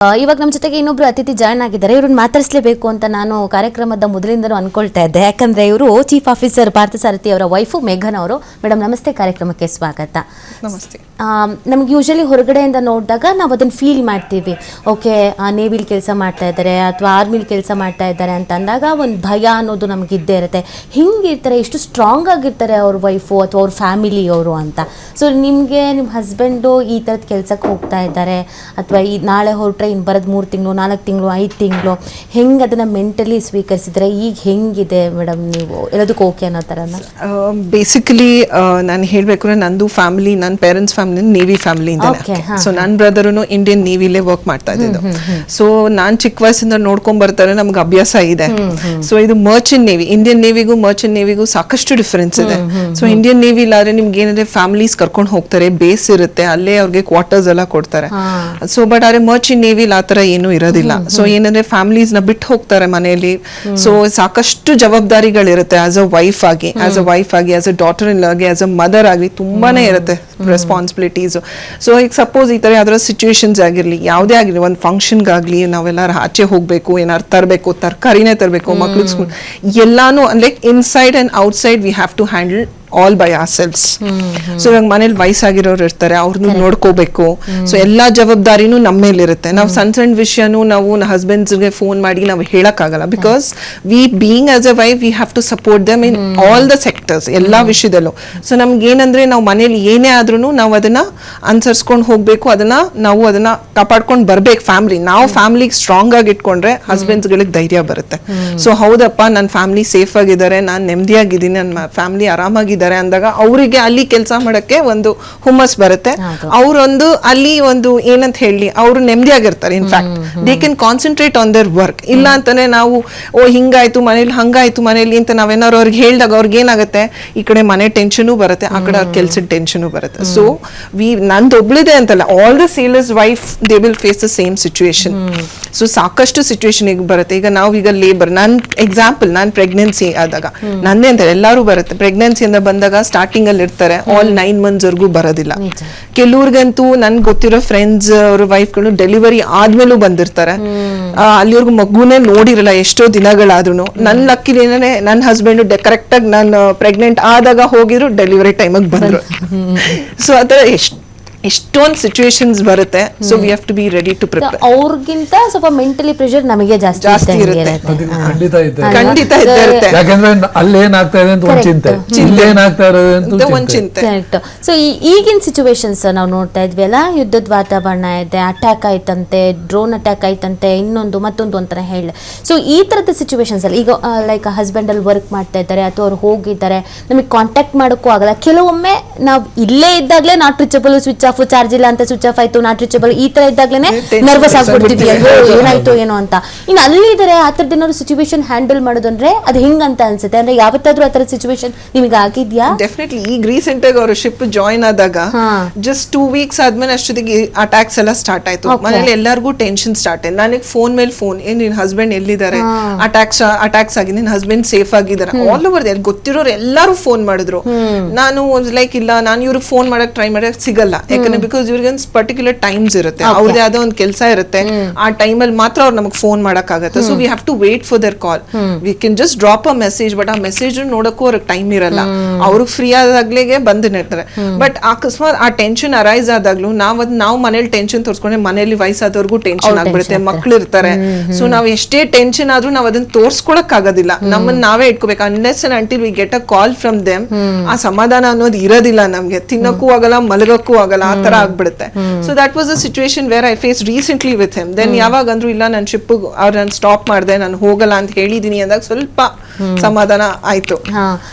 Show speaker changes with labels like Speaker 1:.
Speaker 1: ಇವಾಗ ನಮ್ಮ ಜೊತೆಗೆ ಇನ್ನೊಬ್ರು ಅತಿಥಿ ಜಾಯ್ನ್ ಆಗಿದ್ದಾರೆ. ಇವ್ರನ್ನ ಮಾತಾಡಿಸಲೇಬೇಕು ಅಂತ ನಾನು ಕಾರ್ಯಕ್ರಮದ ಮೊದಲಿಂದನೂ ಅನ್ಕೊಳ್ತಾ ಇದ್ದೆ. ಯಾಕಂದ್ರೆ ಇವರು ಚೀಫ್ ಆಫೀಸರ್ ಪಾರ್ಥಸಾರಥಿ ಅವರ ವೈಫು ಮೇಘನ್ ಅವರು. ಮೇಡಮ್ ನಮಸ್ತೆ, ಕಾರ್ಯಕ್ರಮಕ್ಕೆ ಸ್ವಾಗತ.
Speaker 2: ನಮಸ್ತೆ.
Speaker 1: ನಮ್ಗೆ ಯೂಶಲಿ ಹೊರಗಡೆಯಿಂದ ನೋಡಿದಾಗ ನಾವು ಅದನ್ನ ಫೀಲ್ ಮಾಡ್ತೀವಿ. ಓಕೆ, ನೇವಿಲಿ ಕೆಲಸ ಮಾಡ್ತಾ ಇದ್ದಾರೆ ಅಥವಾ ಆರ್ಮಿಲಿ ಕೆಲಸ ಮಾಡ್ತಾ ಇದ್ದಾರೆ ಅಂತ ಅಂದಾಗ ಒಂದು ಭಯ ಅನ್ನೋದು ನಮ್ಗೆ ಇದ್ದೇ ಇರುತ್ತೆ. ಹಿಂಗಿರ್ತಾರೆ, ಎಷ್ಟು ಸ್ಟ್ರಾಂಗ್ ಆಗಿರ್ತಾರೆ ಅವ್ರ ವೈಫು ಅಥವಾ ಅವ್ರ ಫ್ಯಾಮಿಲಿಯವರು ಅಂತ. ಸೊ ನಿಮಗೆ ನಿಮ್ಮ ಹಸ್ಬೆಂಡು ಈ ಥರದ ಕೆಲಸಕ್ಕೆ ಹೋಗ್ತಾ ಇದ್ದಾರೆ ಅಥವಾ ಈ ನಾಳೆ ಹೊರಟ್ರೆ ಇನ್ನು ಬರೋದು 3 ತಿಂಗಳು 4 ತಿಂಗಳು 5 ತಿಂಗಳು, ಹೆಂಗೆ ಅದನ್ನು ಮೆಂಟಲಿ ಸ್ವೀಕರಿಸಿದ್ರೆ ಈಗ ಹೆಂಗಿದೆ ಮೇಡಮ್ ನೀವು ಎಲ್ಲದಕ್ಕೂ ಓಕೆ ಅನ್ನೋ ಥರನ?
Speaker 2: ಬೇಸಿಕಲಿ ನಾನು ಹೇಳಬೇಕು, ನಂದು ಫ್ಯಾಮಿಲಿ, ನನ್ನ ಪೇರೆಂಟ್ಸ್ ಫ್ಯಾಮಿಲಿ ನೇವಿ ಫ್ಯಾಮಿಲಿ ಇಂದ. ಸೊ ನನ್ನ ಬ್ರದರ್ನು ಇಂಡಿಯನ್ ನೇವಿಲೇ ವರ್ಕ್ ಮಾಡ್ತಾ ಇದ್ದು. ಸೊ ನಾನು ಚಿಕ್ಕ ವಯಸ್ಸಿಂದ ನೋಡ್ಕೊಂಡ್ ಬರ್ತಾರೆ, ನಮ್ಗೆ ಅಭ್ಯಾಸ ಇದೆ. ಸೊ ಇದು ಮರ್ಚೆಂಟ್ ನೇವಿ, ಇಂಡಿಯನ್ ನೇವಿಗೂ ಮರ್ಚೆಂಟ್ ನೇವಿಗೂ ಸಾಕಷ್ಟು ಡಿಫರೆನ್ಸ್ ಇದೆ. ಸೊ ಇಂಡಿಯನ್ ನೇವಿ ಇಲ್ಲಾದ್ರೆ ನಿಮ್ಗೆ ಏನಂದ್ರೆ ಫ್ಯಾಮಿಲೀಸ್ ಕರ್ಕೊಂಡು ಹೋಗ್ತಾರೆ, ಬೇಸ್ ಇರುತ್ತೆ, ಅಲ್ಲೇ ಅವ್ರಿಗೆ ಕ್ವಾರ್ಟರ್ಸ್ ಎಲ್ಲ ಕೊಡ್ತಾರೆ. ಸೊ ಬಟ್ ಆದ್ರೆ ಮರ್ಚೆಂಟ್ ನೇವಿ ಆ ತರ ಏನು ಇರೋದಿಲ್ಲ. ಸೊ ಏನಂದ್ರೆ ಫ್ಯಾಮಿಲೀಸ್ ನ ಬಿಟ್ಟು ಹೋಗ್ತಾರೆ ಮನೆಯಲ್ಲಿ. ಸೊ ಸಾಕಷ್ಟು ಜವಾಬ್ದಾರಿಗಳಿರುತ್ತೆ ಆಸ್ ಅ ವೈಫ್ ಆಗಿ, ಆಸ್ ಅ ಡಾಟರ್ ಇನ್ ಲಾಗೆ, ಆಸ್ ಅ ಮದರ್ ಆಗಿ ತುಂಬಾನೇ ಇರುತ್ತೆ ರೆಸ್ಪಾನ್ಸಿಬಿಲಿಟೀಸ್. ಸೊ ಈಗ ಸಪೋಸ್ ಈ ತರ ಯಾವ್ದಾರ ಸಿಚುವೇಶನ್ಸ್ ಆಗಿರ್ಲಿ, ಯಾವುದೇ ಆಗಿರ್ಲಿ, ಒಂದು ಫಂಕ್ಷನ್ಗಾಗ್ಲಿ ನಾವೆಲ್ಲಾರು ಆಚೆ ಹೋಗ್ಬೇಕು, ಏನಾರು ತರಬೇಕು, ತರಕಾರಿನೇ ತರಬೇಕು, ಮಕ್ಳಿಗೆ ಸ್ಕೂಲ್, ಎಲ್ಲಾನು like inside and outside we have to handle all by ourselves. So ಇವಾಗ ಮನೇಲಿ ವಯಸ್ಸಾಗಿರೋರು ಇರ್ತಾರೆ, ಅವ್ರನ್ನ ನೋಡ್ಕೋಬೇಕು. ಸೊ ಎಲ್ಲಾ ಜವಾಬ್ದಾರಿನೂ ನಮ್ಮ ಮೇಲೆ ಇರುತ್ತೆ. ನಾವು ಸಣ್ಣ ವಿಷಯನೂ ನಾವು ಹಸ್ಬೆಂಡ್ಸ್ಗೆ ಫೋನ್ ಮಾಡಿ ನಾವು ಹೇಳಕ್ ಆಗಲ್ಲ. Because we being as a wife we have to support them in all the sectors, ಎಲ್ಲಾ ವಿಷಯದಲ್ಲೂ. ಸೊ ನಮ್ಗೆ ಏನಂದ್ರೆ ನಾವು ಮನೇಲಿ ಏನೇ ಆದ್ರೂ ನಾವು ಅದನ್ನ ಅನುಸರಿಸ್ಕೊಂಡು ಹೋಗ್ಬೇಕು, ಅದನ್ನ ಕಾಪಾಡ್ಕೊಂಡು ಬರ್ಬೇಕು. ನಾವು ಫ್ಯಾಮಿಲಿಗೆ ಸ್ಟ್ರಾಂಗ್ ಆಗಿ ಇಟ್ಕೊಂಡ್ರೆ ಹಸ್ಬೆಂಡ್ಸ್ ಗಳಿಗೆ ಧೈರ್ಯ ಬರುತ್ತೆ. ಸೊ ಹೌದಪ್ಪ, ನನ್ನ ಫ್ಯಾಮಿಲಿ ಸೇಫ್ ಆಗಿದ್ದಾರೆ, ನಾನು ನೆಮ್ಮದಿಯಾಗಿದ್ದೀನಿ, ನನ್ನ ಫ್ಯಾಮಿಲಿ ಆರಾಮಾಗಿ ಅಂದಾಗ ಅವರಿಗೆ ಅಲ್ಲಿ ಕೆಲಸ ಮಾಡಕ್ಕೆ ಒಂದು ಹುಮ್ಮಸ್ ಬರುತ್ತೆ. ಅವರೊಂದು ಅಲ್ಲಿ ಒಂದು ಏನಂತ ಹೇಳಿ, ಅವರು ನೆಮ್ಮದಿಯಾಗಿರ್ತಾರೆ. In fact they can concentrate on their work. ಇಲ್ಲ ಅಂತಾನೆ ನಾವು ಹಿಂಗಾಯ್ತು ಮನೇಲಿ, ಹಂಗಾಯ್ತು ಮನೇಲಿ ಅಂತ ನಾವೇನಾದ್ರು ಅವ್ರಿಗೆ ಹೇಳಿದಾಗ ಅವ್ರಿಗೆ ಏನಾಗುತ್ತೆ, ಈ ಕಡೆ ಮನೆ ಟೆನ್ಷನು ಬರುತ್ತೆ, ಆ ಕಡೆ ಅವ್ರ ಕೆಲ್ಸದ ಟೆನ್ಷನು ಬರುತ್ತೆ. ಸೊ ನಂದು ಒಬ್ಳಿದೆ ಅಂತಲ್ಲ, all the sailors wife they will face the same situation. So ಸಾಕಷ್ಟು ಸಿಚುವೇಶನ್ ಈಗ ಬರುತ್ತೆ. ಈಗ ನಾವೀಗ ಲೇಬರ್, ನಾನು ಎಕ್ಸಾಂಪಲ್, ನಾನು ಪ್ರೆಗ್ನೆನ್ಸಿ ಆದಾಗ ನಂದೇ ಅಂತ ಎಲ್ಲರೂ ಬರುತ್ತೆ. ಪ್ರೆಗ್ನೆನ್ಸಿಯಿಂದ ಬಂದಾಗ ಸ್ಟಾರ್ಟಿಂಗ್ ಅಲ್ಲಿ ಇರ್ತಾರೆ, ಆಲ್ 9 months ವರ್ಗೂ ಬರೋದಿಲ್ಲ. ಕೆಲವ್ರಿಗಂತೂ ನನ್ಗೆ ಗೊತ್ತಿರೋ ಫ್ರೆಂಡ್ಸ್ ಅವ್ರ ವೈಫ್ಗಳು ಡೆಲಿವರಿ ಆದ್ಮೇಲೂ ಬಂದಿರ್ತಾರೆ, ಅಲ್ಲಿವರೆಗೂ ಮಗುನೇ ನೋಡಿರಲ್ಲ ಎಷ್ಟೋ ದಿನಗಳಾದ್ರೂ. ನನ್ನ ಲಕ್ಕಿಲಿ ಏನೇ ನನ್ನ ಹಸ್ಬೆಂಡ್ ಕರೆಕ್ಟ್ ಆಗಿ ನಾನು ಪ್ರೆಗ್ನೆಂಟ್ ಆದಾಗ ಹೋಗಿದ್ರು, ಡೆಲಿವರಿ ಟೈಮಿಗೆ ಬಂದ್ರು. ಸೊ ಆತರ ಎಷ್ಟೊಂದು ಸಿಚುವೇಶನ್ಸ್ ಬರುತ್ತೆ. So we have to be ready to prepare.
Speaker 1: ಅವ್ರಿಗಿಂತ ಸ್ವಲ್ಪ ಮೆಂಟಲಿ ಪ್ರೆಷರ್ ನಮಗೆ ಜಾಸ್ತಿ ಇರುತ್ತೆ.
Speaker 2: ಖಂಡಿತ ಇರುತ್ತೆ.
Speaker 3: ಯಾಕಂದ್ರೆ ಅಲ್ಲಿ ಏನಾಗ್ತಾ ಇದೆ ಅಂತ ಒಂದು ಚಿಂತೆ, ಇಲ್ಲೇನಾಗ್ತಾ ಇರೋದು ಅಂತ
Speaker 2: ಒಂದು ಚಿಂತೆ.
Speaker 1: ಕರೆಕ್ಟ್. ಸೊ ಈಗಿನ ಸಿಚುವೇಶನ್ಸ್ ನಾವು ನೋಡ್ತಾ ಇದ್ವಿ ಅಲ್ಲ, ಯುದ್ಧದ ವಾತಾವರಣ ಇದೆ, ಅಟ್ಯಾಕ್ ಆಯ್ತಂತೆ, ಡ್ರೋನ್ ಅಟ್ಯಾಕ್ ಆಯ್ತಂತೆ, ಮತ್ತೊಂದು ಅಂತಾನೆ ಹೇಳಿ. ಸೊ ಈ ತರದ ಸಿಚುವೇಶನ್ಸ್ ಅಲ್ಲಿ ಈಗ ಲೈಕ್ ಹಸ್ಬೆಂಡ್ ಅಲ್ಲಿ ವರ್ಕ್ ಮಾಡ್ತಾ ಇದ್ದಾರೆ ಅಥವಾ ಅವ್ರು ಹೋಗಿದ್ದಾರೆ, ನಮಗೆ ಕಾಂಟ್ಯಾಕ್ಟ್ ಮಾಡೋಕ್ಕೂ ಆಗಲ್ಲ. ಕೆಲವೊಮ್ಮೆ ನಾವು ಇಲ್ಲೇ ಇದ್ದಾಗಲೇ not reachable, switch off, charge ಇಲ್ಲ ಅಂತ ಸ್ವಿಚ್ ಆಫ್ ಆಯ್ತು, ನಾಟ್ ರೀಚಬಲ್, ಈ ತರ ಇದ್ದಾಗಲೇ ನರ್ವಸ್ ಆಗ್ಬಿಡ್ತೀವಿ, ಏನಾಯ್ತು ಏನೋ ಅಂತ. ಇನ್ನು ಅಲ್ಲಿ ಇದಾರೆ ಆ ತರದ ಏನಾದ್ರು ಸಿಚುವೇಶನ್ ಹ್ಯಾಂಡಲ್ ಮಾಡೋದಂದ್ರೆ ಅದು ಹೆಂಗಂತ ಅನ್ಸುತ್ತೆ? ಅಂದ್ರೆ ಯಾವತ್ತಾದ್ರೂ ಆ ತರ ಸಿಚುವೇಶನ್ ನಿಮಗೆ ಆಗಿದ್ಯಾ?
Speaker 2: ಡೆಫಿನೆಟ್ಲಿ. ಈಗ ರೀಸೆಂಟ್ ಆಗಿ ಅವರು ಶಿಪ್ ಜಾಯಿನ್ ಆದಾಗ ಜಸ್ಟ್ 2 weeks ಆದ್ಮೇಲೆ ಅಷ್ಟೊತ್ತಿಗೆ ಅಟ್ಯಾಕ್ಸ್ ಎಲ್ಲ ಸ್ಟಾರ್ಟ್ ಆಯ್ತು. ಮನೇಲಿ ಎಲ್ಲರಿಗೂ ಟೆನ್ಷನ್ ಸ್ಟಾರ್ಟ್ ಆಯ್ತು. ನನಗೆ ಫೋನ್ ಮೇಲೆ ಫೋನ್, ನಿನ್ ಹಸ್ಬೆಂಡ್ ಎಲ್ಲಿದ್ದಾರೆ, ಅಟ್ಯಾಕ್ಸ್ ಆಗಿ ನಿನ್ ಹಸ್ಬೆಂಡ್ ಸೇಫ್ ಆಗಿದ್ದಾರೆ, ಆಲ್ ಓವರ್ ಗೊತ್ತಿರೋರು ಎಲ್ಲರೂ ಫೋನ್ ಮಾಡಿದ್ರು. ನಾನು ಲೈಕ್ ಇಲ್ಲ, ನಾನು ಇವ್ರಿಗೆ ಫೋನ್ ಮಾಡಕ್ ಟ್ರೈ ಮಾಡಕ್ ಸಿಗಲ್ಲ. ಯಾಕಂದ್ರೆ ಬಿಕಾಸ್ ಇವ್ರಿಗೆ ಪರ್ಟಿಕ್ಯುಲರ್ ಟೈಮ್ಸ್ ಇರುತ್ತೆ, ಅವ್ರದೇ ಆದ ಒಂದು ಕೆಲಸ ಇರುತ್ತೆ, ಆ ಟೈಮಲ್ಲಿ ಮಾತ್ರ ಅವ್ರು ನಮಗೆ ಫೋನ್ ಮಾಡಕ್ ಆಗುತ್ತೆ. So we have to wait for their call. We can just drop a message, but ಆ ಮೆಸೇಜ್ ನೋಡಕ್ಕೂ ಅವ್ರಿಗೆ ಟೈಮ್ ಇರಲ್ಲ. ಅವ್ರಿಗೆ ಫ್ರೀ ಆದಾಗ್ಲೇಗೆ ಬಂದು ನಿಡ್ತಾರೆ. ಬಟ್ ಅಕಸ್ಮಾತ್ ಆ ಟೆನ್ಷನ್ ಅರೈಸ್ ಆದಾಗ್ಲೂ ನಾವು ಮನೇಲಿ ಟೆನ್ಷನ್ ತೋರ್ಸ್ಕೊಂಡ್ರೆ ಮನೇಲಿ ವಯಸ್ಸಾದವ್ರಿಗೂ ಟೆನ್ಷನ್ ಆಗ್ಬಿಡುತ್ತೆ, ಮಕ್ಳು ಇರ್ತಾರೆ. ಸೊ ನಾವ್ ಎಷ್ಟೇ ಟೆನ್ಷನ್ ಆದ್ರೂ ನಾವ್ ಅದನ್ನ ತೋರ್ಸ್ಕೊಳಕ್ ಆಗೋದಿಲ್ಲ, ನಮ್ಮನ್ನ ನಾವೇ ಇಟ್ಕೋಬೇಕು. Unless and until we get a call from them, ಆ ಸಮಾಧಾನ ಅನ್ನೋದು ಇರೋದಿಲ್ಲ ನಮ್ಗೆ. ತಿನ್ನಕ್ಕೂ ಆಗಲ್ಲ, ಮಲಗಕ್ಕೂ ಆಗಲ್ಲ, ಆ ತರ ಆಗ್ಬಿಡುತ್ತೆ. So that was a situation where I face recently with him. Then ಯಾವಾಗ ಅಂದ್ರು ಇಲ್ಲ, ನಾನು ಶಿಪ್ ನಾನು ಸ್ಟಾಪ್ ಮಾಡಿದೆ, ನಾನು ಹೋಗಲ್ಲ ಅಂತ ಹೇಳಿದೀನಿ ಅಂದಾಗ ಸ್ವಲ್ಪ ಸಮಾಧಾನ ಆಯ್ತು.